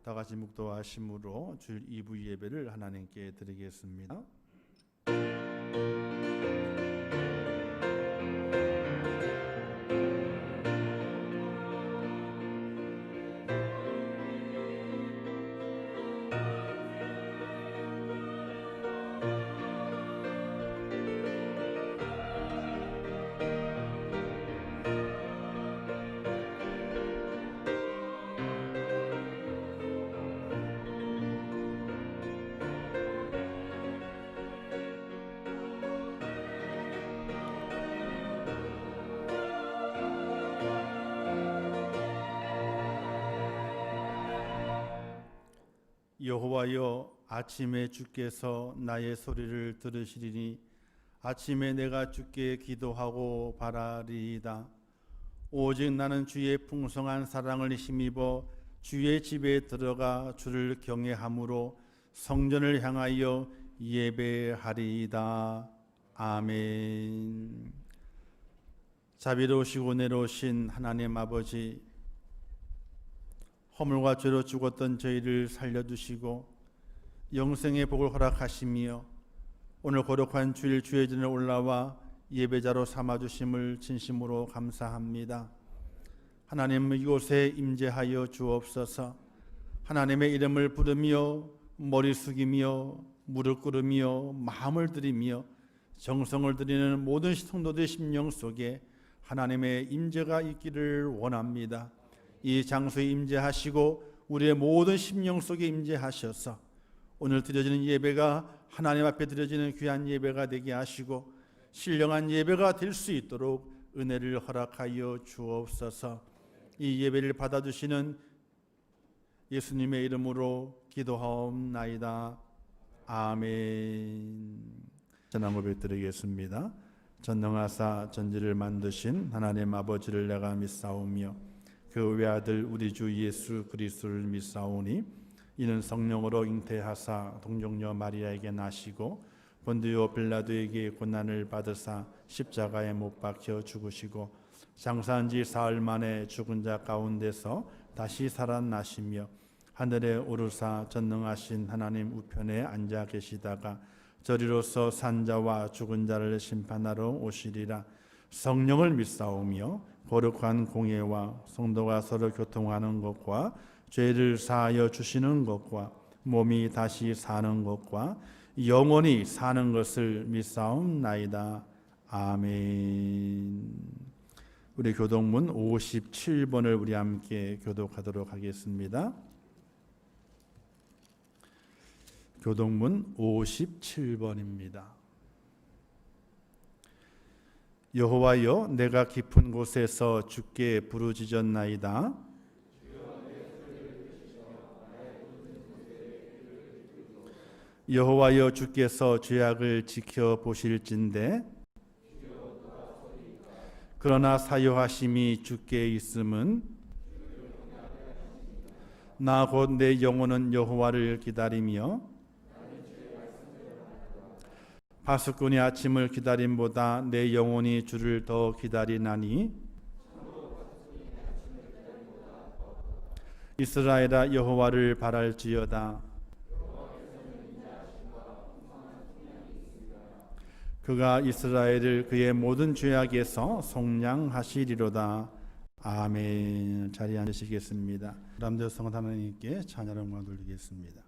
다 같이 묵도하심으로 주일 2부 예배를 하나님께 드리겠습니다. 여호와여, 아침에 주께서 나의 소리를 들으시리니 아침에 내가 주께 기도하고 바라리이다. 오직 나는 주의 풍성한 사랑을 힘입어 주의 집에 들어가 주를 경외함으로 성전을 향하여 예배하리이다. 아멘. 자비로우시고 내로우신 하나님 아버지, 허물과 죄로 죽었던 저희를 살려두시고 영생의 복을 허락하시며 오늘 거룩한 주일 주의 전에 올라와 예배자로 삼아주심을 진심으로 감사합니다. 하나님, 이곳에 임재하여 주옵소서. 하나님의 이름을 부르며 머리 숙이며 무릎 꿇으며 마음을 드리며 정성을 드리는 모든 성도들의 심령 속에 하나님의 임재가 있기를 원합니다. 이 장소에 임재하시고 우리의 모든 심령 속에 임재하셔서 오늘 드려지는 예배가 하나님 앞에 드려지는 귀한 예배가 되게 하시고 신령한 예배가 될 수 있도록 은혜를 허락하여 주옵소서. 이 예배를 받아주시는 예수님의 이름으로 기도하옵나이다. 아멘. 전한 고백 드리겠습니다. 전능하사 전지를 만드신 하나님 아버지를 내가 믿사오며 그 외아들 우리 주 예수 그리스도를 믿사오니 이는 성령으로 잉태하사 동정녀 마리아에게 나시고 본디오 빌라도에게 고난을 받으사 십자가에 못 박혀 죽으시고 장사한 지 사흘 만에 죽은 자 가운데서 다시 살아나시며 하늘에 오르사 전능하신 하나님 우편에 앉아 계시다가 저리로서 산자와 죽은 자를 심판하러 오시리라. 성령을 믿사오며 거룩한 공예와 성도가 서로 교통하는 것과 죄를 사하여 주시는 것과 몸이 다시 사는 것과 영원히 사는 것을 믿사옵나이다. 아멘. 우리 교독문 57번을 우리 함께 교독하도록 하겠습니다. 교독문 57번입니다. 여호와여, 내가 깊은 곳에서 주께 부르짖었나이다. 여호와여, 주께서 죄악을 지켜보실진대 그러나 사요하심이 주께 있음은 나 곧 내 영혼은 여호와를 기다리며 파수꾼이 아침을 기다림보다 내 영혼이 주를 더 기다리나니 이스라엘아, 여호와를 바랄지어다. 그가 이스라엘을 그의 모든 죄악에서 속량하시리로다. 아멘. 자리에 앉으시겠습니다. 남들 성도 하나님께 찬양을 영광 돌리겠습니다.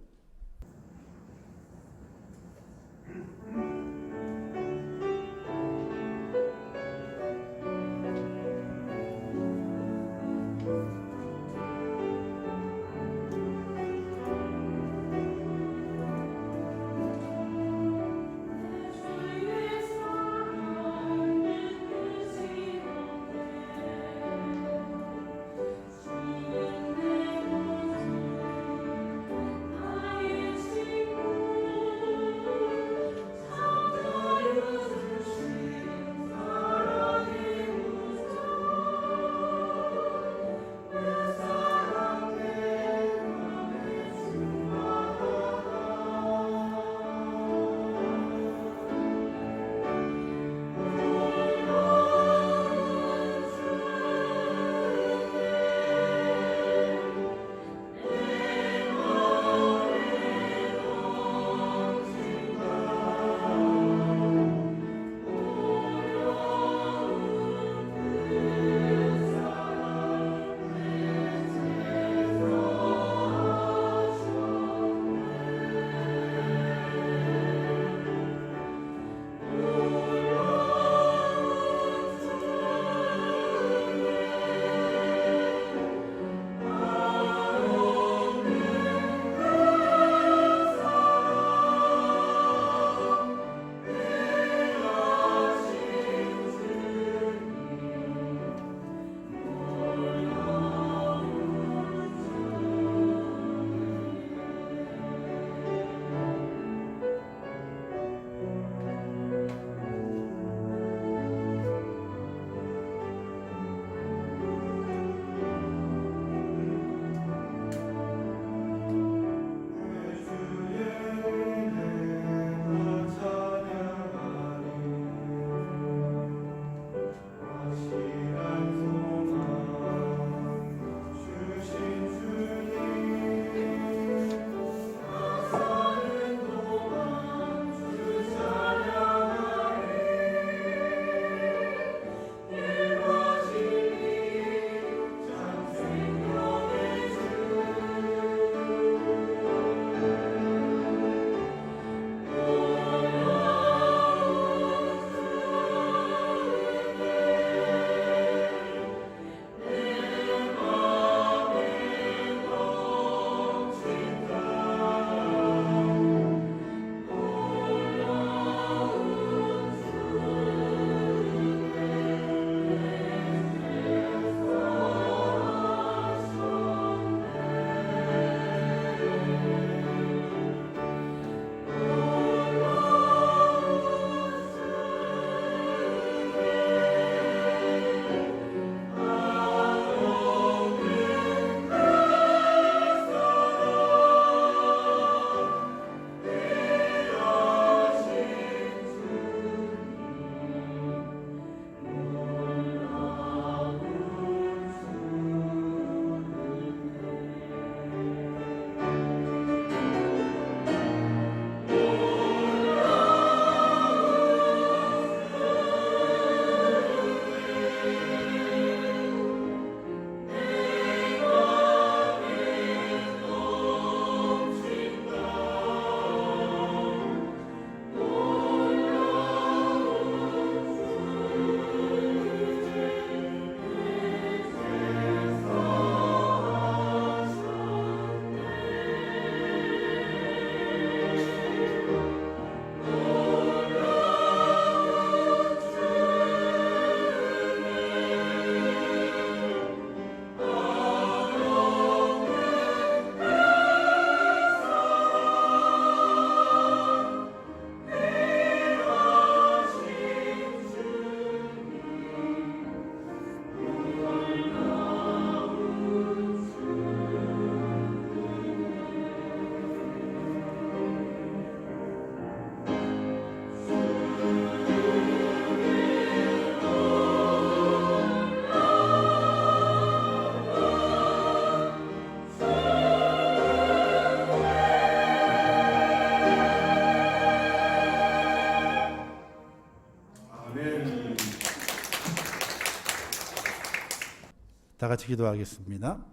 같이 기도하겠습니다.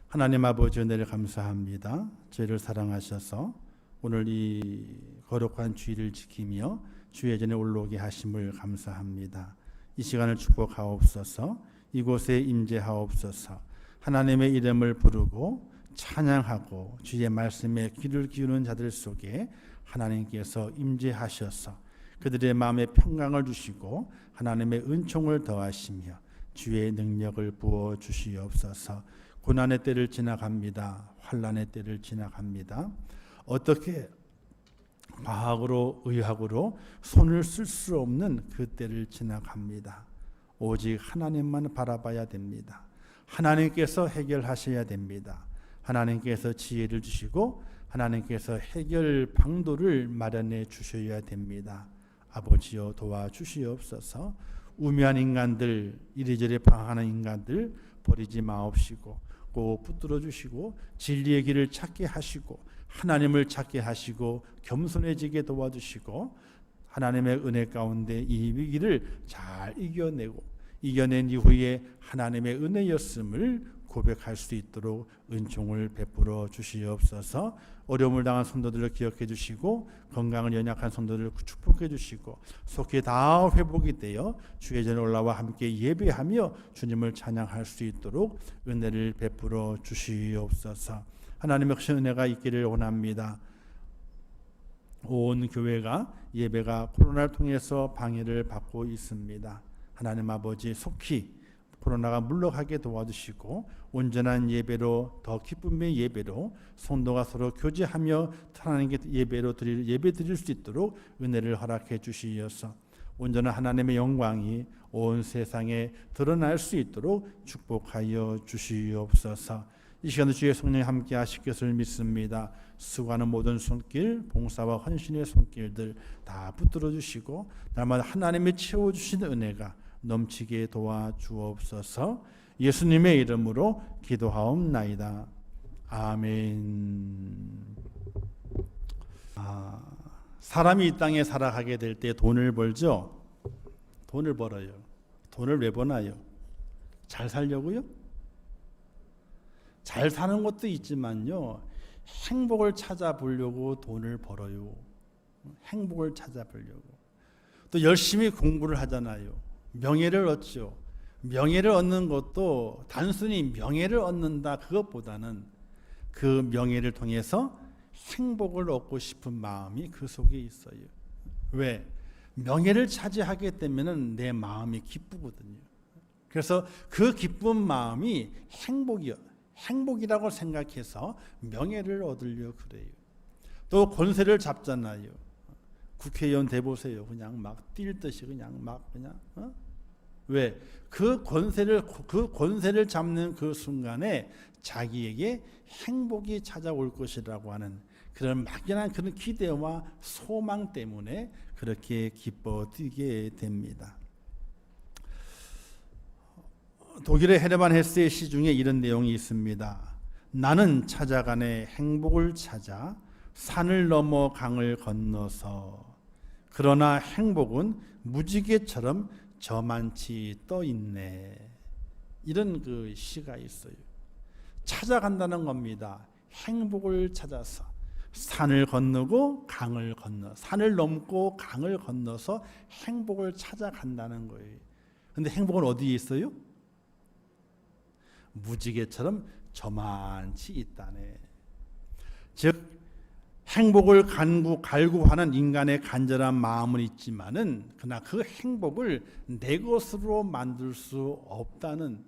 하나님 아버지 은혜를 감사합니다. 저희를 사랑하셔서 오늘 이 거룩한 주일을 지키며 주의 전에 올라오게 하심을 감사합니다. 이 시간을 축복하옵소서. 이곳에 임재하옵소서. 하나님의 이름을 부르고 찬양하고 주의 말씀에 귀를 기우는 자들 속에 하나님께서 임재하셔서 그들의 마음에 평강을 주시고 하나님의 은총을 더하시며 주의 능력을 부어 주시옵소서. 고난의 때를 지나갑니다. 환난의 때를 지나갑니다. 어떻게 과학으로 의학으로 손을 쓸 수 없는 그 때를 지나갑니다. 오직 하나님만 바라봐야 됩니다. 하나님께서 해결하셔야 됩니다. 하나님께서 지혜를 주시고 하나님께서 해결 방도를 마련해 주셔야 됩니다. 아버지여 도와주시옵소서. 우매한 인간들, 이리저리 방황하는 인간들 버리지 마옵시고 꼭 붙들어 주시고 진리의 길을 찾게 하시고 하나님을 찾게 하시고 겸손해지게 도와주시고 하나님의 은혜 가운데 이 위기를 잘 이겨낸 이후에 하나님의 은혜였음을 고백할 수 있도록 은총을 베풀어 주시옵소서. 어려움을 당한 성도들을 기억해 주시고 건강을 연약한 성도들을 축복해 주시고 속히 다 회복이 되어 주의 전에 올라와 함께 예배하며 주님을 찬양할 수 있도록 은혜를 베풀어 주시옵소서. 하나님의 크신 은혜가 있기를 원합니다. 온 교회가 예배가 코로나를 통해서 방해를 받고 있습니다. 하나님 아버지 속히 코로나가 물러가게 도와주시고 온전한 예배로 더 기쁨의 예배로 성도가 서로 교제하며 하나님께 예배 드릴 수 있도록 은혜를 허락해 주시어서 온전한 하나님의 영광이 온 세상에 드러날 수 있도록 축복하여 주시옵소서. 이 시간에 주의 성령이 함께 하실 것을 믿습니다. 수고하는 모든 손길, 봉사와 헌신의 손길들 다 붙들어 주시고 날마다 하나님이 채워주시는 은혜가 넘치게 도와주옵소서. 예수님의 이름으로 기도하옵나이다. 아멘. 사람이 이 땅에 살아가게 될 때 돈을 벌죠. 돈을 벌어요. 돈을 왜 버나요? 잘 살려고요? 잘 사는 것도 있지만요, 행복을 찾아보려고 돈을 벌어요. 행복을 찾아보려고. 또 열심히 공부를 하잖아요. 명예를 얻죠. 명예를 얻는 것도 단순히 명예를 얻는다 그것보다는 그 명예를 통해서 행복을 얻고 싶은 마음이 그 속에 있어요. 왜? 명예를 차지하게 되면 내 마음이 기쁘거든요. 그래서 그 기쁜 마음이 행복이라고 생각해서 명예를 얻으려 그래요. 또 권세를 잡잖아요. 국회의원 돼보세요. 그냥 막 뛸 듯이 그냥 왜? 그 권세를 잡는 그 순간에 자기에게 행복이 찾아올 것이라고 하는 그런 막연한 그런 기대와 소망 때문에 그렇게 기뻐 뛰게 됩니다. 독일의 헤르만 헤세의 시 중에 이런 내용이 있습니다. 나는 찾아가네 행복을 찾아 산을 넘어 강을 건너서 그러나 행복은 무지개처럼 저만치 떠 있네. 이런 그 시가 있어요. 찾아간다는 겁니다. 행복을 찾아서 산을 건너고 강을 건너, 산을 넘고 강을 건너서 행복을 찾아간다는 거예요. 그런데 행복은 어디에 있어요? 무지개처럼 저만치 있다네. 즉 행복을 갈구하는 인간의 간절한 마음은 있지만은 그러나 그 행복을 내 것으로 만들 수 없다는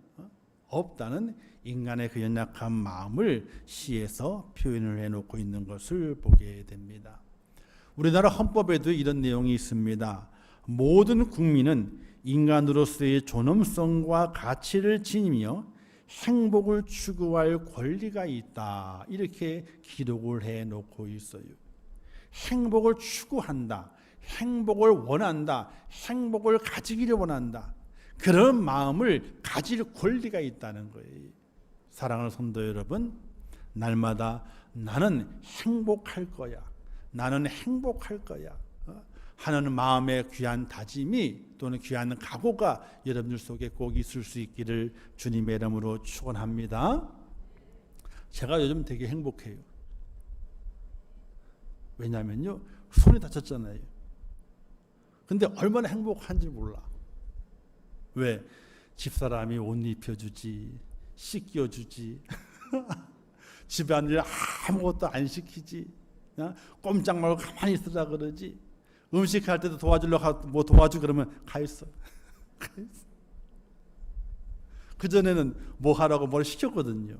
인간의 그 연약한 마음을 시에서 표현을 해놓고 있는 것을 보게 됩니다. 우리나라 헌법에도 이런 내용이 있습니다. 모든 국민은 인간으로서의 존엄성과 가치를 지니며 행복을 추구할 권리가 있다. 이렇게 기록을 해놓고 있어요. 행복을 추구한다. 행복을 원한다. 행복을 가지기를 원한다. 그런 마음을 가질 권리가 있다는 거예요. 사랑하는 성도 여러분, 날마다 나는 행복할 거야. 나는 행복할 거야. 하는 마음의 귀한 다짐이 또는 귀한 각오가 여러분들 속에 꼭 있을 수 있기를 주님의 이름으로 축원합니다. 제가 요즘 되게 행복해요. 왜냐면요, 손이 다쳤잖아요. 근데 얼마나 행복한지 몰라. 왜? 집사람이 옷 입혀주지, 씻겨주지, 집안일 아무것도 안 시키지, 꼼짝 말고 가만히 있으라 그러지, 음식할 때도 도와주려고 뭐 도와주 그러면 가 있어. 그전에는 뭐 하라고 뭘 시켰거든요.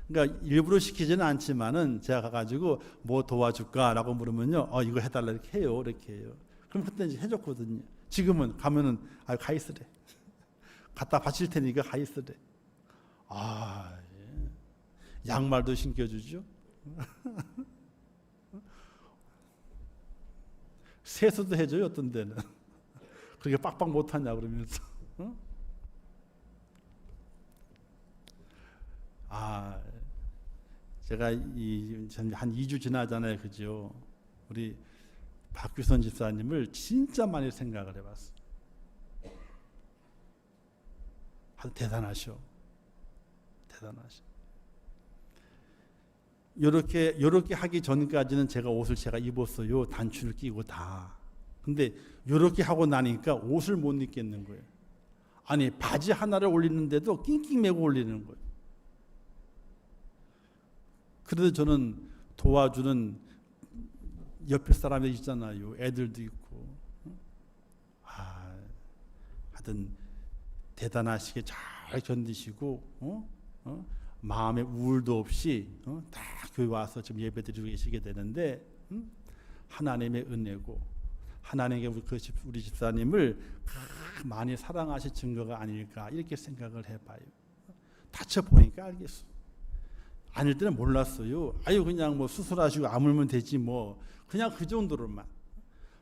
그러니까 일부러 시키지는 않지만은 제가 가가지고 뭐 도와줄까라고 물으면요, 이거 해달라 이렇게 해요, 이렇게 해요. 그럼 그때 이제 해줬거든요. 지금은 가면은 가 있으래. 갖다 바칠 테니까 가 있으래. 예. 양말도 신겨주죠. 세수도 해줘요, 어떤 데는. 그렇게 빡빡 못하냐 그러면서. 제가 한 2주 지나잖아요, 그죠? 우리 박규선 집사님을 진짜 많이 생각을 해봤어요. 아주 대단하셔. 요렇게 하기 전까지는 제가 옷을 제가 입었어요. 단추를 끼고 다. 근데 요렇게 하고 나니까 옷을 못 입겠는 거예요. 아니, 바지 하나를 올리는데도 낑낑 매고 올리는 거예요. 그래도 저는 도와주는 옆에 사람이 있잖아요. 애들도 있고. 하여튼 대단하시게 잘 견디시고 마음의 우울도 없이 다 교회 와서 지금 예배드리고 계시게 되는데 하나님의 은혜고 하나님께 우리 집사님을 많이 사랑하실 증거가 아닐까 이렇게 생각을 해봐요. 다쳐보니까 알겠어. 아닐 때는 몰랐어요. 그냥 뭐 수술하시고 아물면 되지 뭐. 그냥 그 정도로만.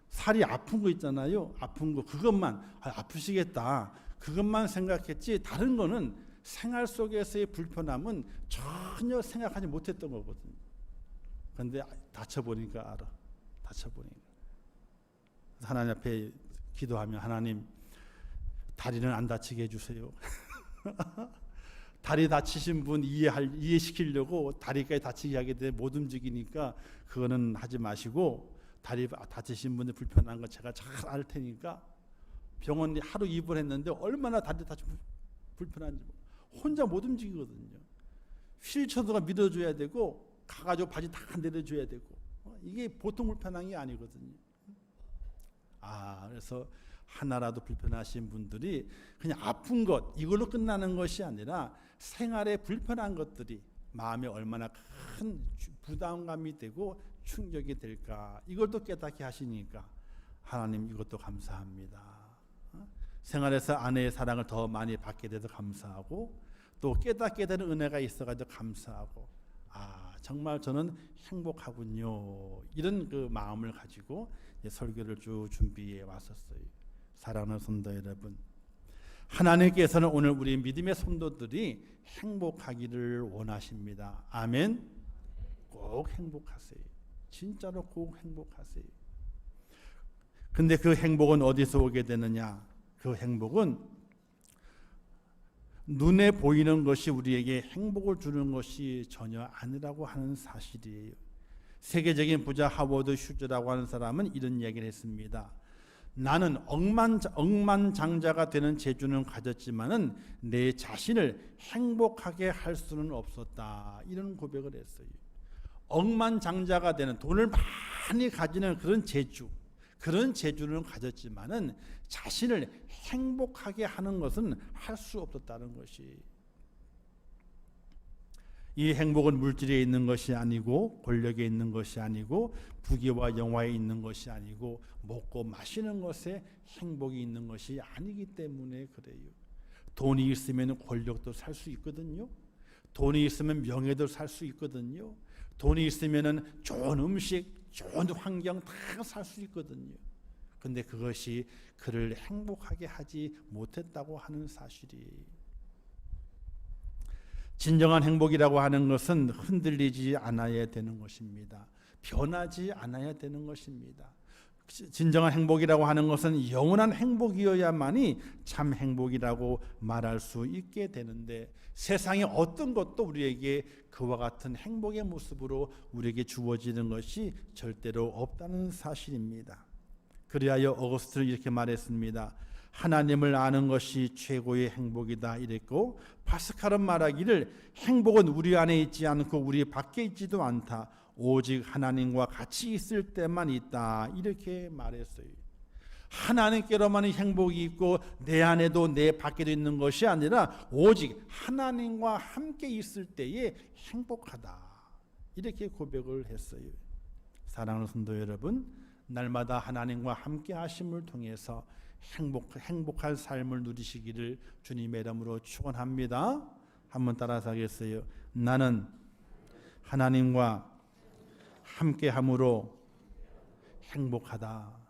살이 아픈 거 있잖아요. 아픈 거 그것만 아프시겠다. 그것만 생각했지 다른 거는 생활 속에서의 불편함은 전혀 생각하지 못했던 거거든요. 그런데 다쳐보니까 알아. 다쳐보니까. 하나님 앞에 기도하면 하나님 다리는 안 다치게 해주세요. 다리 다치신 분 이해시키려고 다리까지 다치게 하게 돼 못 움직이니까 그거는 하지 마시고 다리 다치신 분들 불편한 거 제가 잘 알 테니까 병원 하루 입원했는데 얼마나 다리 다치면 불편한지 혼자 못 움직이거든요. 휠체어가 밀어줘야 되고 가가지고 바지 다 내려줘야 되고 이게 보통 불편한 게 아니거든요. 그래서 하나라도 불편하신 분들이 그냥 아픈 것 이걸로 끝나는 것이 아니라 생활에 불편한 것들이 마음에 얼마나 큰 부담감이 되고 충격이 될까 이걸 또 깨닫게 하시니까 하나님 이것도 감사합니다. 생활에서 아내의 사랑을 더 많이 받게 돼서 감사하고 또 깨닫게 되는 은혜가 있어가지고 감사하고 정말 저는 행복하군요. 이런 그 마음을 가지고 설교를 쭉 준비해 왔었어요. 사랑하는 성도 여러분, 하나님께서는 오늘 우리 믿음의 성도들이 행복하기를 원하십니다. 아멘. 꼭 행복하세요. 진짜로 꼭 행복하세요. 근데 그 행복은 어디서 오게 되느냐? 그 행복은 눈에 보이는 것이 우리에게 행복을 주는 것이 전혀 아니라고 하는 사실이에요. 세계적인 부자 하워드 슈즈라고 하는 사람은 이런 얘기를 했습니다. 나는 억만장자가 되는 재주는 가졌지만은 내 자신을 행복하게 할 수는 없었다. 이런 고백을 했어요. 억만장자가 되는 돈을 많이 가지는 그런 재주는 가졌지만은 자신을 행복하게 하는 것은 할 수 없었다는 것이. 이 행복은 물질에 있는 것이 아니고 권력에 있는 것이 아니고 부귀와 영화에 있는 것이 아니고 먹고 마시는 것에 행복이 있는 것이 아니기 때문에 그래요. 돈이 있으면 권력도 살 수 있거든요. 돈이 있으면 명예도 살 수 있거든요. 돈이 있으면 좋은 음식, 좋은 환경 다 살 수 있거든요. 근데 그것이 그를 행복하게 하지 못했다고 하는 사실이에요. 진정한 행복이라고 하는 것은 흔들리지 않아야 되는 것입니다. 변하지 않아야 되는 것입니다. 진정한 행복이라고 하는 것은 영원한 행복이어야만이 참 행복이라고 말할 수 있게 되는데, 세상의 어떤 것도 우리에게 그와 같은 행복의 모습으로 우리에게 주어지는 것이 절대로 없다는 사실입니다. 그리하여 어거스틴은 이렇게 말했습니다. 하나님을 아는 것이 최고의 행복이다 이랬고, 파스칼은 말하기를 행복은 우리 안에 있지 않고 우리 밖에 있지도 않다. 오직 하나님과 같이 있을 때만 있다 이렇게 말했어요. 하나님께로만 행복이 있고 내 안에도 내 밖에도 있는 것이 아니라 오직 하나님과 함께 있을 때에 행복하다 이렇게 고백을 했어요. 사랑하는 성도 여러분, 날마다 하나님과 함께 하심을 통해서 행복한 삶을 누리시기를 주님의 이름으로 축원합니다. 한번 따라서 하겠어요. 나는 하나님과 함께함으로 행복하다.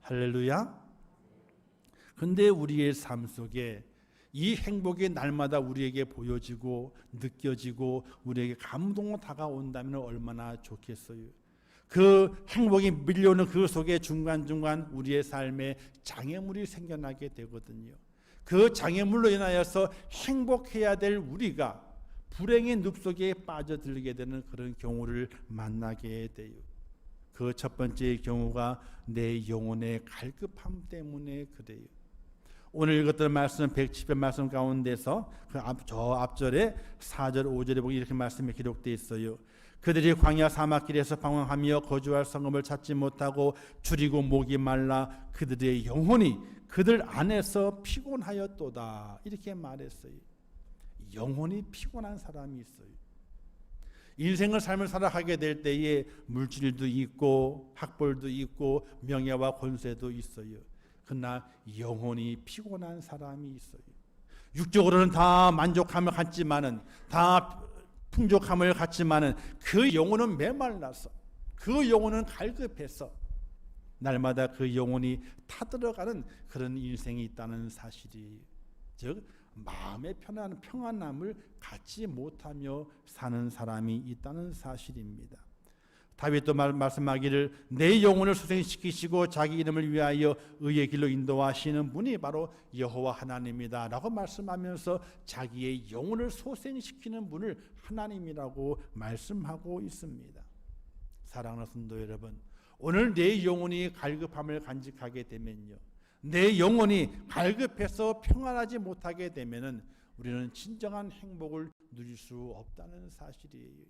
할렐루야. 근데 우리의 삶 속에 이 행복이 날마다 우리에게 보여지고 느껴지고 우리에게 감동으로 다가온다면 얼마나 좋겠어요. 그 행복이 밀려오는 그 속에 중간중간 우리의 삶에 장애물이 생겨나게 되거든요. 그 장애물로 인하여서 행복해야 될 우리가 불행의 늪속에 빠져들게 되는 그런 경우를 만나게 돼요. 그 첫 번째 경우가 내 영혼의 갈급함 때문에 그래요. 오늘 읽었던 말씀 110편 말씀 가운데서 저 앞절에 4절 5절에 보기 이렇게 말씀이 기록되어 있어요. 그들이 광야 사막길에서 방황하며 거주할 성읍을 찾지 못하고 줄이고 목이 말라 그들의 영혼이 그들 안에서 피곤하였도다 이렇게 말했어요. 영혼이 피곤한 사람이 있어요. 인생을 삶을 살아가게 될 때에 물질도 있고 학벌도 있고 명예와 권세도 있어요. 그러나 영혼이 피곤한 사람이 있어요. 육적으로는 다 만족함을 갖지만은 다 풍족함을 갖지만은 그 영혼은 메말라서 그 영혼은 갈급해서 날마다 그 영혼이 타들어가는 그런 인생이 있다는 사실이, 즉 마음의 평안함을 갖지 못하며 사는 사람이 있다는 사실입니다. 다윗도 말씀하기를 내 영혼을 소생시키시고 자기 이름을 위하여 의의 길로 인도하시는 분이 바로 여호와 하나님이다 라고 말씀하면서 자기의 영혼을 소생시키는 분을 하나님이라고 말씀하고 있습니다. 사랑하는 성도 여러분, 오늘 내 영혼이 갈급함을 간직하게 되면요, 내 영혼이 갈급해서 평안하지 못하게 되면은 우리는 진정한 행복을 누릴 수 없다는 사실이에요.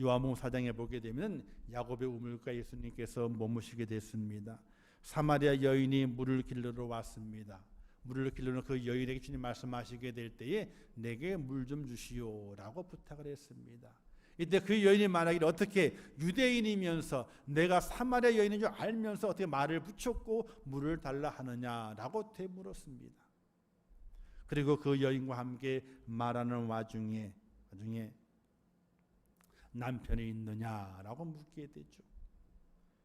요한복음 4장에 보게 되면 야곱의 우물가 예수님께서 머무시게 됐습니다. 사마리아 여인이 물을 길러러 왔습니다. 물을 길러는 그 여인에게 주님 말씀하시게 될 때에 내게 물 좀 주시오라고 부탁을 했습니다. 이때 그 여인이 말하기를 어떻게 유대인이면서 내가 사마리아 여인인 줄 알면서 어떻게 말을 붙였고 물을 달라 하느냐라고 되물었습니다. 그리고 그 여인과 함께 말하는 와중에 남편이 있느냐라고 묻게 되죠.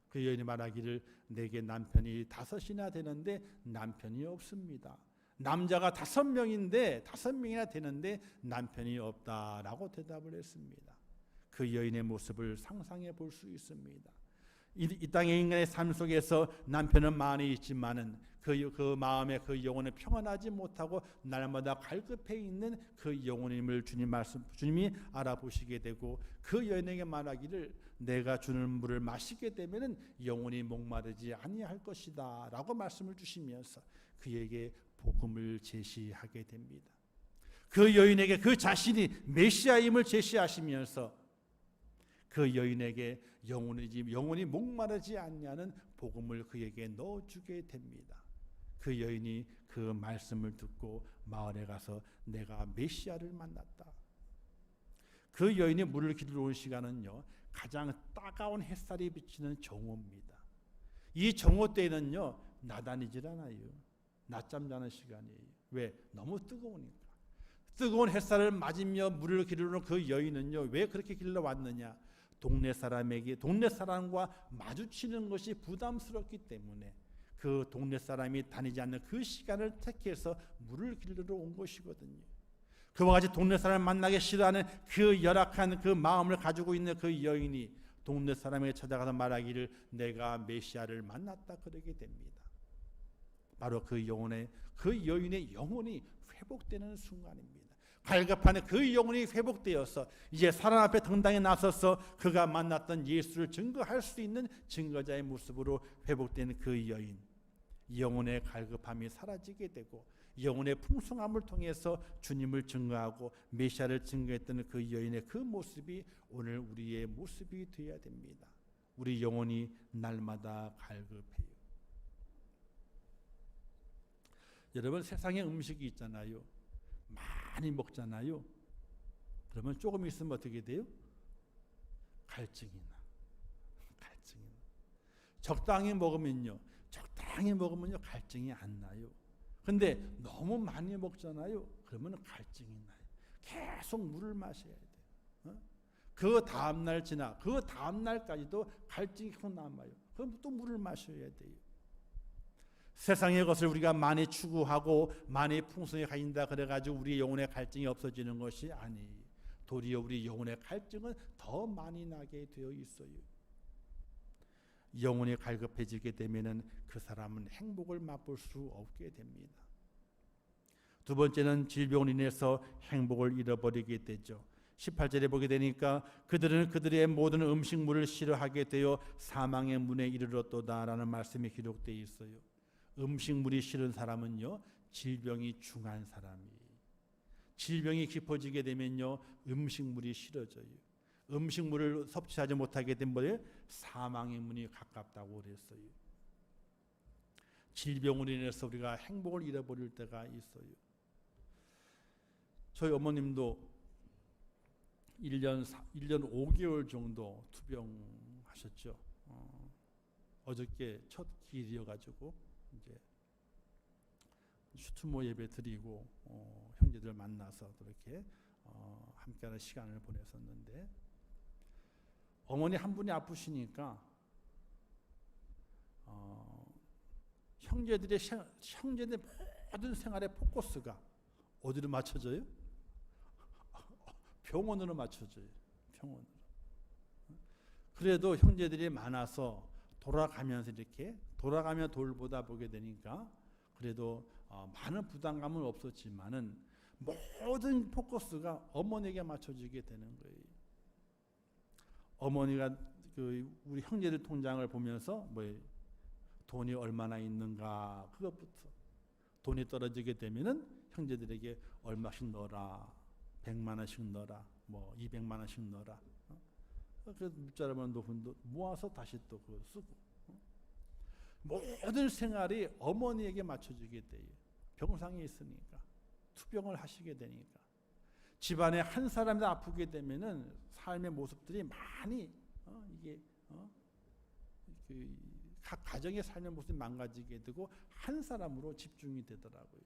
그 여인이 말하기를 내게 남편이 5이나 되는데 남편이 없습니다. 남자가 5명인데 5명이나 되는데 남편이 없다라고 대답을 했습니다. 그 여인의 모습을 상상해 볼 수 있습니다. 이 땅의 인간의 삶 속에서 남편은 많이 있지만은 그 마음에 그 영혼을 평안하지 못하고 날마다 갈급해 있는 그 영혼임을 주님이 알아보시게 되고 그 여인에게 말하기를 내가 주는 물을 마시게 되면은 영혼이 목마르지 아니할 것이다라고 말씀을 주시면서 그에게 복음을 제시하게 됩니다. 그 여인에게 그 자신이 메시아임을 제시하시면서 그 여인에게 영혼이 목마르지 않냐는 복음을 그에게 넣어주게 됩니다. 그 여인이 그 말씀을 듣고 마을에 가서 내가 메시아를 만났다. 그 여인이 물을 길러 온 시간은요, 가장 따가운 햇살이 비치는 정오입니다. 이 정오 때는요, 나다니질 않아요. 낮잠 자는 시간이에요. 왜? 너무 뜨거우니까. 뜨거운 햇살을 맞으며 물을 길러오는 그 여인은요, 왜 그렇게 길러 왔느냐? 동네 사람과 마주치는 것이 부담스럽기 때문에 그 동네 사람이 다니지 않는 그 시간을 택해서 물을 길러러 온 것이거든요. 그와 같이 동네 사람을 만나기 싫어하는 그 열악한 그 마음을 가지고 있는 그 여인이 동네 사람에게 찾아가서 말하기를 내가 메시아를 만났다 그러게 됩니다. 바로 그 여인의 영혼이 회복되는 순간입니다. 갈급한 그 영혼이 회복되어서 이제 사람 앞에 당당히 나서서 그가 만났던 예수를 증거할 수 있는 증거자의 모습으로 회복된 그 여인, 영혼의 갈급함이 사라지게 되고 영혼의 풍성함을 통해서 주님을 증거하고 메시아를 증거했던 그 여인의 그 모습이 오늘 우리의 모습이 되어야 됩니다. 우리 영혼이 날마다 갈급해요. 여러분, 세상에 음식이 있잖아요. 많이 먹잖아요. 그러면 조금 있으면 어떻게 돼요? 갈증이 나. 적당히 먹으면요 갈증이 안 나요. 근데 너무 많이 먹잖아요. 그러면 갈증이 나요. 계속 물을 마셔야 돼요. 그 다음날 그 다음날까지도 갈증이 계속 남아요. 그럼 또 물을 마셔야 돼요. 세상의 것을 우리가 많이 추구하고 많이 풍성히 가진다 그래가지고 우리 영혼의 갈증이 없어지는 것이 아니에요. 도리어 우리 영혼의 갈증은 더 많이 나게 되어 있어요. 영혼이 갈급해지게 되면은 그 사람은 행복을 맛볼 수 없게 됩니다. 두 번째는 질병으로 인해서 행복을 잃어버리게 되죠. 18절에 보게 되니까 그들은 그들의 모든 음식물을 싫어하게 되어 사망의 문에 이르렀도다라는 말씀이 기록되어 있어요. 음식물이 싫은 사람은요, 질병이 중한 사람이에요. 질병이 깊어지게 되면요, 음식물이 싫어져요. 음식물을 섭취하지 못하게 되면 사망의 문이 가깝다고 그랬어요. 질병으로 인해서 우리가 행복을 잃어버릴 때가 있어요. 저희 어머님도 1년 5개월 정도 투병하셨죠. 어저께 첫 기일이어가지고 이제 추모 예배 드리고 형제들 만나서 그렇게 함께하는 시간을 보냈었는데, 어머니 한 분이 아프시니까 형제들의 모든 생활의 포커스가 어디로 맞춰져요? 병원으로 맞춰져요. 병원으로. 그래도 형제들이 많아서 돌아가며 돌보다 보게 되니까 그래도 많은 부담감은 없었지만은 모든 포커스가 어머니에게 맞춰지게 되는 거예요. 어머니가 우리 형제들 통장을 보면서 돈이 얼마나 있는가, 그것부터 돈이 떨어지게 되면은 형제들에게 얼마씩 넣어라, 100만 원씩 넣어라, 200만 원씩 넣어라. 그래서 묻자라면 높은 모아서 다시 또 그거 쓰고. 모든 생활이 어머니에게 맞춰지게 돼요. 병상에 있으니까, 투병을 하시게 되니까. 집안에 한 사람이 아프게 되면은 삶의 모습들이 많이 각 가정의 삶의 모습이 망가지게 되고 한 사람으로 집중이 되더라고요.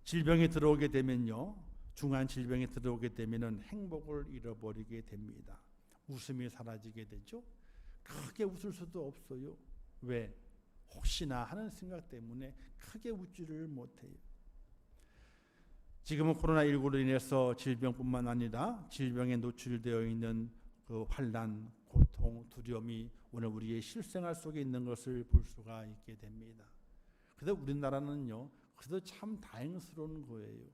질병이 들어오게 되면요, 중한 질병이 들어오게 되면은 행복을 잃어버리게 됩니다. 웃음이 사라지게 되죠. 크게 웃을 수도 없어요. 왜? 혹시나 하는 생각 때문에 크게 웃지를 못해요. 지금은 코로나19로 인해서 질병뿐만 아니라 질병에 노출되어 있는 그 환난, 고통, 두려움이 오늘 우리의 실생활 속에 있는 것을 볼 수가 있게 됩니다. 그래서 우리나라는요, 그래도 참 다행스러운 거예요.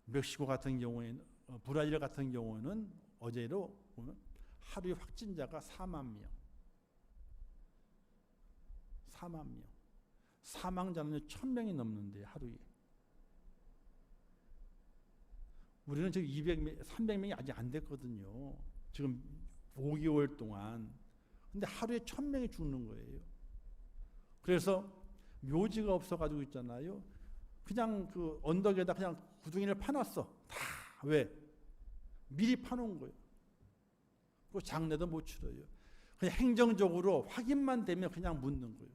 멕시코 같은 경우에는, 브라질 같은 경우는 어제로 보면 하루에 확진자가 4만 명. 사망자는 1,000명이 넘는데 하루에. 우리는 지금 300명이 아직 안 됐거든요. 지금 5개월 동안. 근데 하루에 1,000명이 죽는 거예요. 그래서 묘지가 없어가지고 있잖아요. 그냥 그 언덕에다 그냥 구둥이를 파놨어. 다. 왜? 미리 파놓은 거예요. 그 장례도 못 치러요. 그냥 행정적으로 확인만 되면 그냥 묻는 거예요.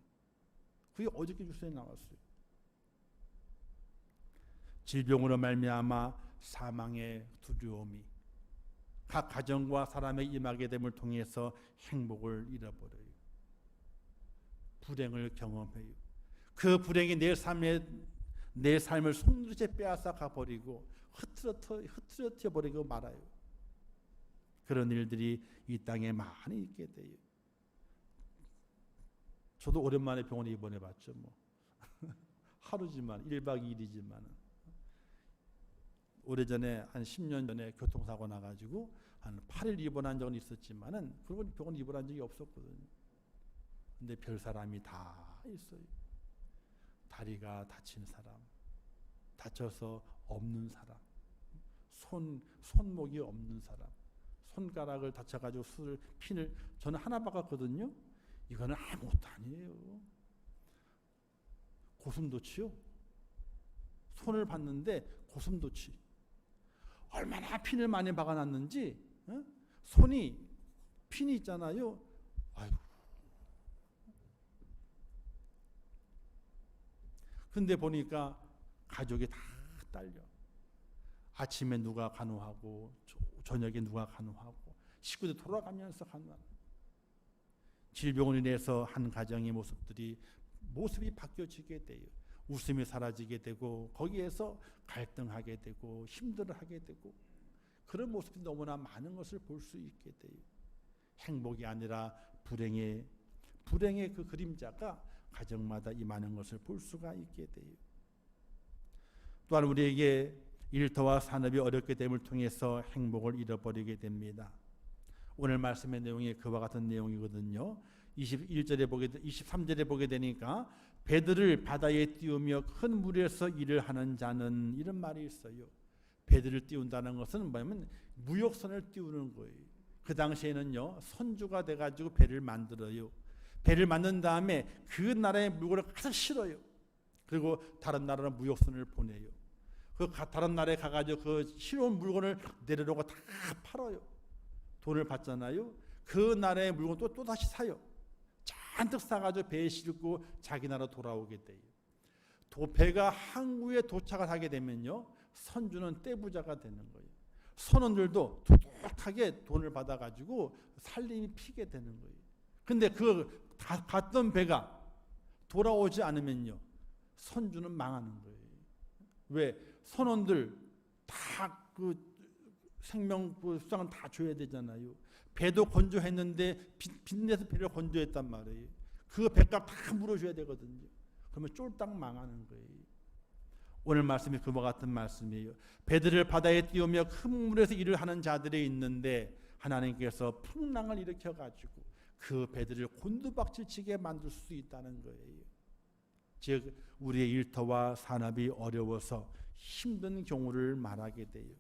그게 어저께 뉴스에 나왔어요. 질병으로 말미암아 사망의 두려움이 각 가정과 사람의 임하게 됨을 통해서 행복을 잃어버려요. 불행을 경험해요. 그 불행이 내 삶을 손으로 빼앗아 가버리고 흐트러뜨려 버리고 말아요. 그런 일들이 이 땅에 많이 있게 돼요. 저도 오랜만에 병원에 입원해 봤죠. 뭐 하루지만 1박 2일이지만 오래전에 한 10년 전에 교통사고 나가지고 한 8일 입원한 적은 있었지만은 그리고 병원 입원한 적이 없었거든요. 근데 별 사람이 다 있어요. 다리가 다친 사람, 다쳐서 없는 사람, 손목이 없는 사람, 손가락을 다쳐가지고 핀을 저는 하나 박았거든요. 이거는 아무것도 아니에요. 고슴도치요. 손을 봤는데 고슴도치. 얼마나 핀을 많이 박아놨는지 손이 핀이 있잖아요. 아유. 근데 보니까 가족이 다 딸려. 아침에 누가 간호하고 저녁에 누가 간호하고 식구들 돌아가면서 간호하는. 질병으로 인해서 한 가정의 모습이 바뀌어지게 돼요. 웃음이 사라지게 되고 거기에서 갈등하게 되고 힘들어하게 되고 그런 모습이 너무나 많은 것을 볼 수 있게 돼요. 행복이 아니라 불행의 그 그림자가 가정마다 임하는 것을 볼 수가 있게 돼요. 또한 우리에게 일터와 산업이 어렵게 됨을 통해서 행복을 잃어버리게 됩니다. 오늘 말씀의 내용이 그와 같은 내용이거든요. 23절에 보게 되니까 배들을 바다에 띄우며 큰 물에서 일을 하는 자는 이런 말이 있어요. 배들을 띄운다는 것은 뭐냐면 무역선을 띄우는 거예요. 그 당시에는요 선주가 돼가지고 배를 만들어요. 배를 만든 다음에 그 나라의 물건을 가서 실어요. 그리고 다른 나라로 무역선을 보내요. 그 다른 나라에 가가지고 그 실어온 물건을 내려놓고 다 팔아요. 돈을 받잖아요. 그 나라의 물건 또 다시 사요. 잔뜩 사가지고 배에 싣고 자기 나라 돌아오게 돼요. 배가 항구에 도착을 하게 되면요, 선주는 떼부자가 되는 거예요. 선원들도 툭툭하게 돈을 받아가지고 살림이 피게 되는 거예요. 근데 그 갔던 배가 돌아오지 않으면요, 선주는 망하는 거예요. 왜? 선원들 다 그 생명 수당은 다 줘야 되잖아요. 배도 건조했는데 빚내서 배를 건조했단 말이에요. 그 배값 다 물어줘야 되거든요. 그러면 쫄딱 망하는 거예요. 오늘 말씀이 그와 같은 말씀이에요. 배들을 바다에 띄우며 큰 물에서 일을 하는 자들이 있는데 하나님께서 풍랑을 일으켜가지고 그 배들을 곤두박질치게 만들 수 있다는 거예요. 즉 우리의 일터와 산업이 어려워서 힘든 경우를 말하게 돼요.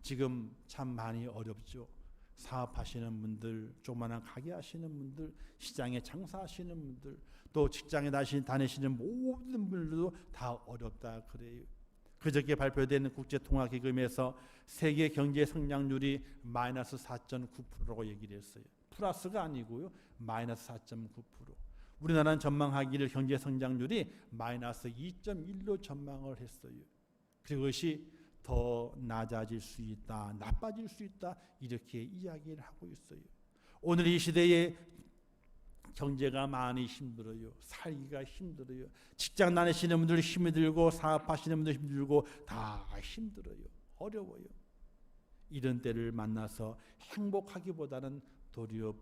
지금 참 많이 어렵죠. 사업하시는 분들, 조그마한 가게 하시는 분들, 시장에 장사하시는 분들, 또 직장에 다니시는 모든 분들도 다 어렵다 그래요. 그저께 발표된 국제통화기금에서 세계 경제 성장률이 마이너스 4.9%라고 얘기를 했어요. 플러스가 아니고요, 마이너스 4.9%. 우리나라는 전망하기를 경제 성장률이 마이너스 2.1로 전망을 했어요. 그것이 더 낮아질 수 있다, 나빠질 수 있다, 이렇게 이야기를 하고 있어요. 오늘 이 시대에 경제가 많이 힘들어요. 살기가 힘들어요. 직장 다니시는 분들 힘이 들고 사업하시는 분들 힘이 들고 다 힘들어요. 어려워요. 이런 때를 만나서 행복하기보다는 도리어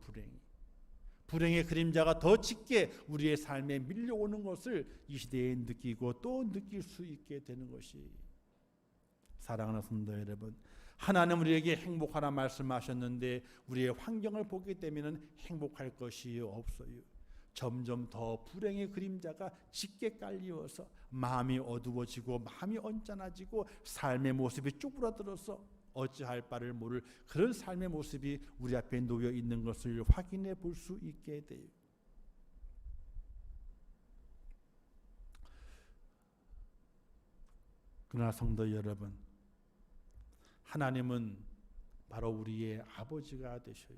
불행의 그림자가 더 짙게 우리의 삶에 밀려오는 것을 이 시대에 느끼고 또 느낄 수 있게 되는 것이, 사랑하는 성도 여러분, 하나님 우리에게 행복하라 말씀하셨는데 우리의 환경을 보게 되면 행복할 것이 없어요. 점점 더 불행의 그림자가 짙게 깔리어서 마음이 어두워지고 마음이 언짢아지고 삶의 모습이 쪼그라들어서 어찌할 바를 모를 그런 삶의 모습이 우리 앞에 놓여 있는 것을 확인해 볼 수 있게 돼요. 그러나 성도 여러분, 하나님은 바로 우리의 아버지가 되셔요.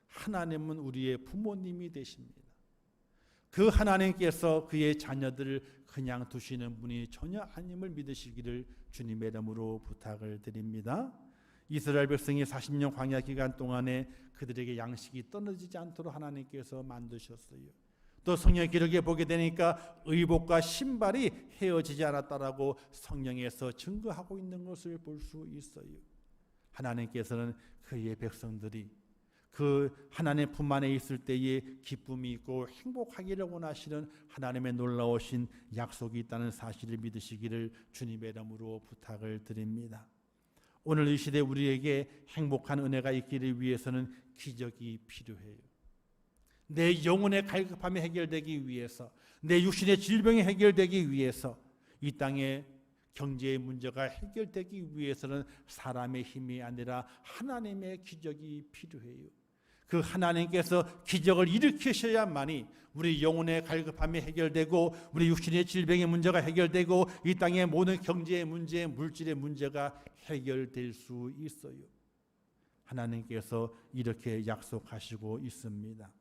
하나님은 우리의 부모님이 되십니다. 그 하나님께서 그의 자녀들을 그냥 두시는 분이 전혀 아님을 믿으시기를 주님의 이름으로 부탁을 드립니다. 이스라엘 백성이 40년 광야 기간 동안에 그들에게 양식이 떨어지지 않도록 하나님께서 만드셨어요. 또 성경 기록에 보게 되니까 의복과 신발이 헤어지지 않았다라고 성경에서 증거하고 있는 것을 볼 수 있어요. 하나님께서는 그의 백성들이 그 하나님 품 안에 있을 때에 기쁨이 있고 행복하기를 원하시는 하나님의 놀라우신 약속이 있다는 사실을 믿으시기를 주님의 이름으로 부탁을 드립니다. 오늘 이 시대 우리에게 행복한 은혜가 있기를 위해서는 기적이 필요해요. 내 영혼의 갈급함이 해결되기 위해서, 내 육신의 질병이 해결되기 위해서, 이 땅에 경제의 문제가 해결되기 위해서는 사람의 힘이 아니라 하나님의 기적이 필요해요. 그 하나님께서 기적을 일으키셔야만이 우리 영혼의 갈급함이 해결되고 우리 육신의 질병의 문제가 해결되고 이 땅의 모든 경제의 문제, 물질의 문제가 해결될 수 있어요. 하나님께서 이렇게 약속하시고 있습니다.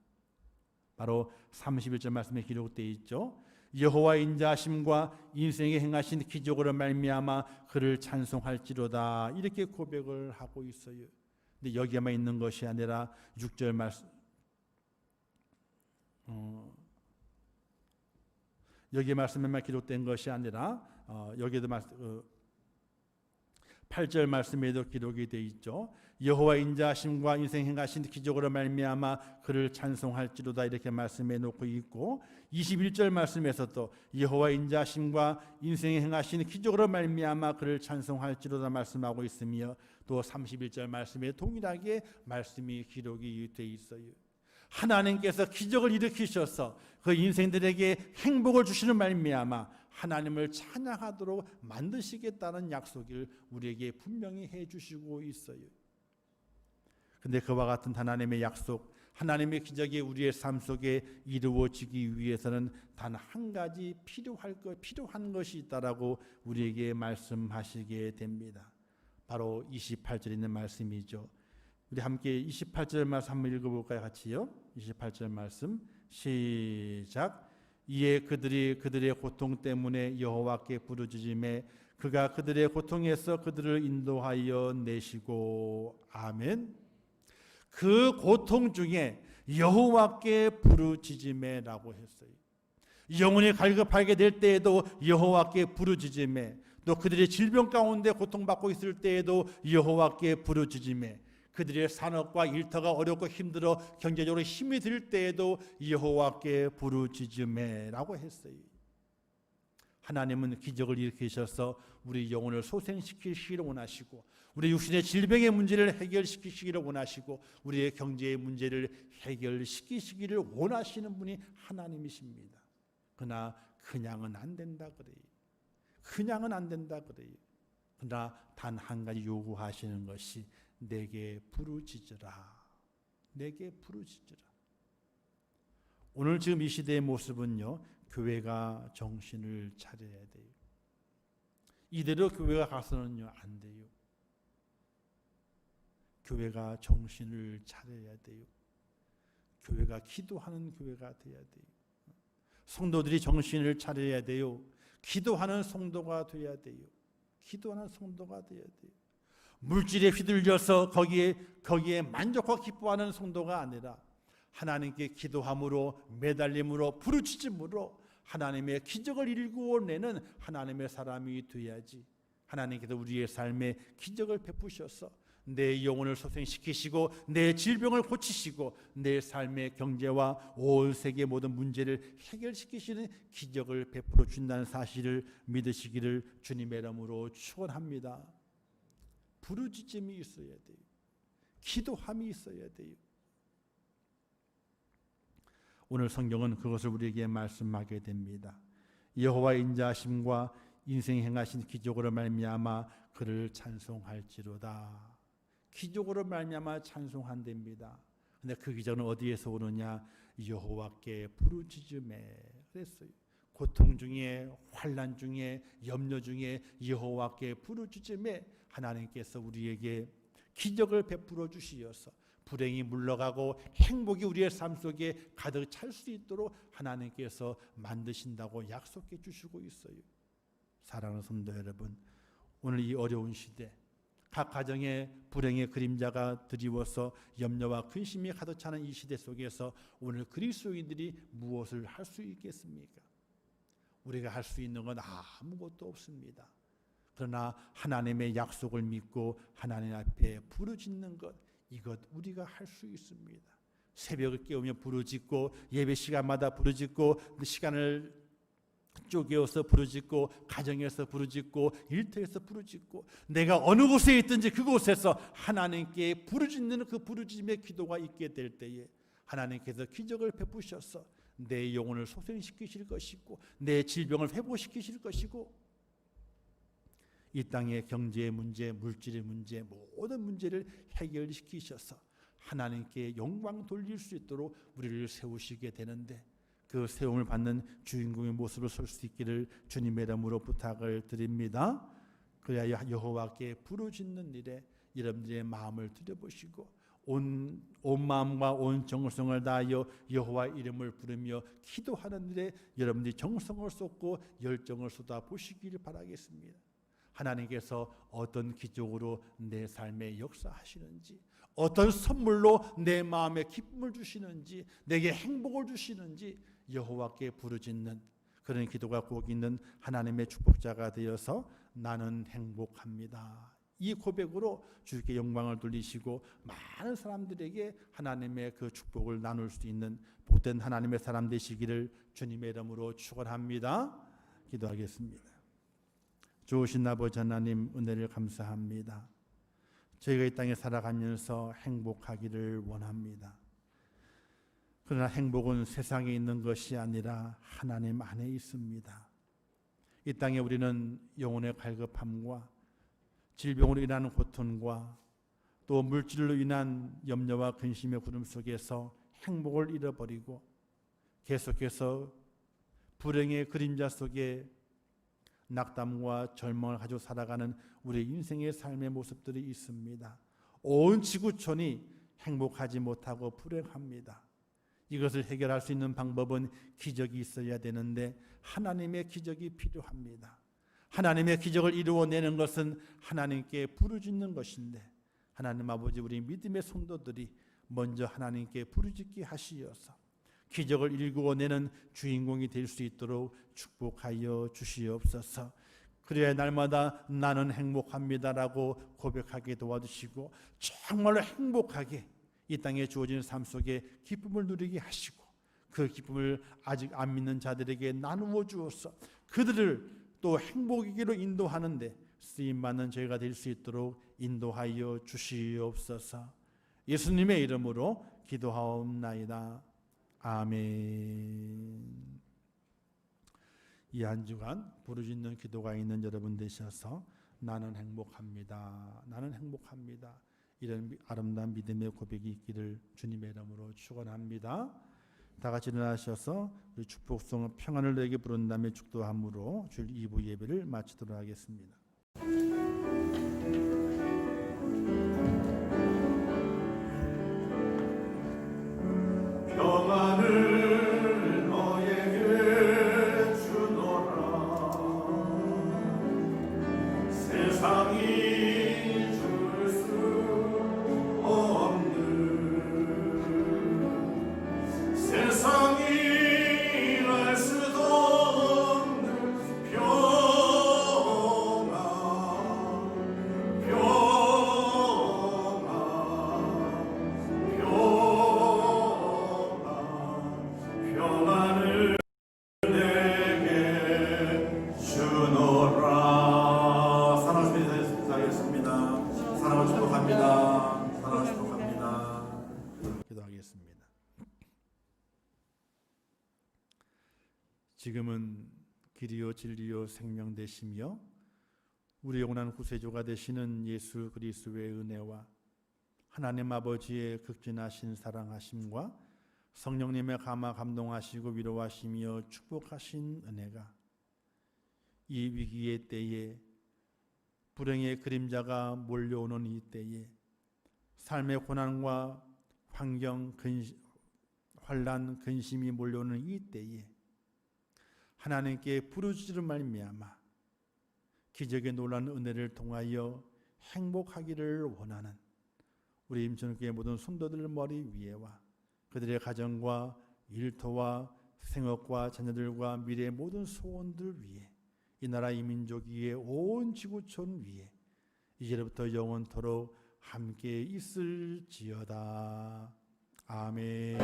바로 31절 말씀에 기록되어 있죠. 여호와의 인자하심과 인생에 행하신 기적으로 말미암아 그를 찬송할지로다, 이렇게 고백을 하고 있어요. 근데 여기에만 있는 것이 아니라 6절 말씀, 여기에 말씀에만 기록된 것이 아니라 여기에도 8절 말씀에도 기록이 되어 있죠. 여호와 인자하심과 인생 행하신 기적으로 말미암아 그를 찬송할지로다, 이렇게 말씀해 놓고 있고, 21절 말씀에서도 여호와 인자하심과 인생 행하신 기적으로 말미암아 그를 찬송할지로다 말씀하고 있으며, 또 31절 말씀에 동일하게 말씀이 기록이 되어 있어요. 하나님께서 기적을 일으키셔서 그 인생들에게 행복을 주시는 말미암아 하나님을 찬양하도록 만드시겠다는 약속을 우리에게 분명히 해주시고 있어요. 그런데 그와 같은 하나님의 약속, 하나님의 기적이 우리의 삶 속에 이루어지기 위해서는 단 한 가지 필요한 것이 있다라고 우리에게 말씀하시게 됩니다. 바로 28절에 있는 말씀이죠. 우리 함께 28절 말씀 한번 읽어볼까요? 같이요. 28절 말씀 시작. 이에 그들이 그들의 고통 때문에 여호와께 부르짖음에 그가 그들의 고통에서 그들을 인도하여 내시고. 아멘. 그 고통 중에 여호와께 부르짖음에라고 했어요. 영혼이 갈급하게 될 때에도 여호와께 부르짖음에, 또 그들의 질병 가운데 고통받고 있을 때에도 여호와께 부르짖음에, 그들의 산업과 일터가 어렵고 힘들어 경제적으로 힘이 들 때에도 여호와께 부르짖음에라고 했어요. 하나님은 기적을 일으키셔서 우리 영혼을 소생시키시기를 원하시고, 우리 육신의 질병의 문제를 해결시키시기를 원하시고, 우리의 경제의 문제를 해결시키시기를 원하시는 분이 하나님이십니다. 그러나 그냥은 안 된다 그래요. 그냥은 안 된다 그래요. 그러나 단 한 가지 요구하시는 것이 내게 부르짖으라. 내게 부르짖으라. 오늘 지금 이 시대의 모습은요, 교회가 정신을 차려야 돼요. 이대로 교회가 가서는요 안 돼요. 교회가 정신을 차려야 돼요. 교회가 기도하는 교회가 돼야 돼요. 성도들이 정신을 차려야 돼요. 기도하는 성도가 돼야 돼요. 기도하는 성도가 돼야 돼요. 물질에 휘둘려서 거기에 만족하고 기뻐하는 성도가 아니라 하나님께 기도함으로, 매달림으로, 부르짖음으로 하나님의 기적을 일구어내는 하나님의 사람이 돼야지. 하나님께서 우리의 삶에 기적을 베푸셔서 내 영혼을 소생시키시고 내 질병을 고치시고 내 삶의 경제와 온 세계 모든 문제를 해결시키시는 기적을 베풀어 준다는 사실을 믿으시기를 주님의 이름으로 축원합니다. 부르짖음이 있어야 돼요. 기도함이 있어야 돼요. 오늘 성경은 그것을 우리에게 말씀하게 됩니다. 여호와의 인자하심과 인생 행하신 기적으로 말미암아 그를 찬송할지로다. 기적으로 말미암아 찬송한답니다. 근데 그 기적은 어디에서 오느냐? 여호와께 부르짖음에 그랬어요. 고통 중에, 환난 중에, 염려 중에 여호와께 부르짖음에 하나님께서 우리에게 기적을 베풀어 주시어서 불행이 물러가고 행복이 우리의 삶 속에 가득 찰 수 있도록 하나님께서 만드신다고 약속해 주시고 있어요. 사랑하는 성도 여러분, 오늘 이 어려운 시대, 각 가정에 불행의 그림자가 드리워서 염려와 근심이 가득 차는 이 시대 속에서 오늘 그리스도인들이 무엇을 할 수 있겠습니까? 우리가 할 수 있는 건 아무것도 없습니다. 그러나 하나님의 약속을 믿고 하나님 앞에 부르짖는 것, 이것 우리가 할 수 있습니다. 새벽을 깨우며 부르짖고 예배 시간마다 부르짖고 시간을 쪼개어서 부르짖고 가정에서 부르짖고 일터에서 부르짖고 내가 어느 곳에 있든지 그곳에서 하나님께 부르짖는 그 부르짖음의 기도가 있게 될 때에 하나님께서 기적을 베푸셔서 내 영혼을 소생시키실 것이고 내 질병을 회복시키실 것이고 이 땅의 경제의 문제, 물질의 문제, 모든 문제를 해결시키셔서 하나님께 영광 돌릴 수 있도록 우리를 세우시게 되는데 그 세움을 받는 주인공의 모습으로 설 수 있기를 주님의 이름으로 부탁을 드립니다. 그래야 여호와께 부르짖는 일에 여러분들의 마음을 들여보시고 온 마음과 온 정성을 다하여 여호와 이름을 부르며 기도하는 일에 여러분들이 정성을 쏟고 열정을 쏟아 보시기를 바라겠습니다. 하나님께서 어떤 기적으로 내 삶에 역사하시는지, 어떤 선물로 내 마음에 기쁨을 주시는지, 내게 행복을 주시는지 여호와께 부르짖는 그런 기도가 꼭 있는 하나님의 축복자가 되어서 나는 행복합니다. 이 고백으로 주께 영광을 돌리시고 많은 사람들에게 하나님의 그 축복을 나눌 수 있는 복된 하나님의 사람 되시기를 주님의 이름으로 축원합니다. 기도하겠습니다. 좋으신 아버지 하나님, 은혜를 감사합니다. 저희가 이 땅에 살아가면서 행복하기를 원합니다. 그러나 행복은 세상에 있는 것이 아니라 하나님 안에 있습니다. 이 땅에 우리는 영혼의 갈급함과 질병으로 인한 고통과 또 물질로 인한 염려와 근심의 구름 속에서 행복을 잃어버리고 계속해서 불행의 그림자 속에 낙담과 절망을 가지고 살아가는 우리 인생의 삶의 모습들이 있습니다. 온 지구촌이 행복하지 못하고 불행합니다. 이것을 해결할 수 있는 방법은 기적이 있어야 되는데 하나님의 기적이 필요합니다. 하나님의 기적을 이루어내는 것은 하나님께 부르짖는 것인데 하나님 아버지, 우리 믿음의 성도들이 먼저 하나님께 부르짖게 하시어서 기적을 일구어내는 주인공이 될 수 있도록 축복하여 주시옵소서. 그래야 날마다 나는 행복합니다라고 고백하게 도와주시고 정말로 행복하게 이 땅에 주어진 삶 속에 기쁨을 누리게 하시고 그 기쁨을 아직 안 믿는 자들에게 나누어 주어서 그들을 또 행복이기로 인도하는데 쓰임받는 저희가 될 수 있도록 인도하여 주시옵소서. 예수님의 이름으로 기도하옵나이다. 아멘. 이 한 주간 부르짖는 기도가 있는 여러분 되셔서 나는 행복합니다. 나는 행복합니다. 이런 아름다운 믿음의 고백이 있기를 주님의 이름으로 축원합니다. 다 같이 일어나셔서 우리 축복성 평안을 내게 부른 다음에 축도함으로 주일 2부 예배를 마치도록 하겠습니다. 평안을 너에게 주노라. 세상이 줄 수 없는 세상이 알 수도 없는 평안 평안을 내게 주노라. 사랑을 기도하겠습니다. 사랑을 축복합니다. 사랑을 축복합니다. 기도하겠습니다. 지금은 길이요 진리요 생명 되시며 우리 영원한 구세주가 되시는 예수 그리스도의 은혜와 하나님 아버지의 극진하신 사랑하심과 성령님의 감화 감동하시고 위로하시며 축복하신 은혜가 이 위기의 때에 불행의 그림자가 몰려오는 이 때에 삶의 고난과 환경, 환난, 근심이 몰려오는 이 때에 하나님께 부르짖음을 말미암아 기적의 놀라운 은혜를 통하여 행복하기를 원하는 우리 임천교회 모든 성도들 머리 위에와 그들의 가정과 일터와 생업과 자녀들과 미래의 모든 소원들 위해 이 나라 이 민족 위에 온 지구촌 위에 이제부터 영원토록 함께 있을지어다. 아멘.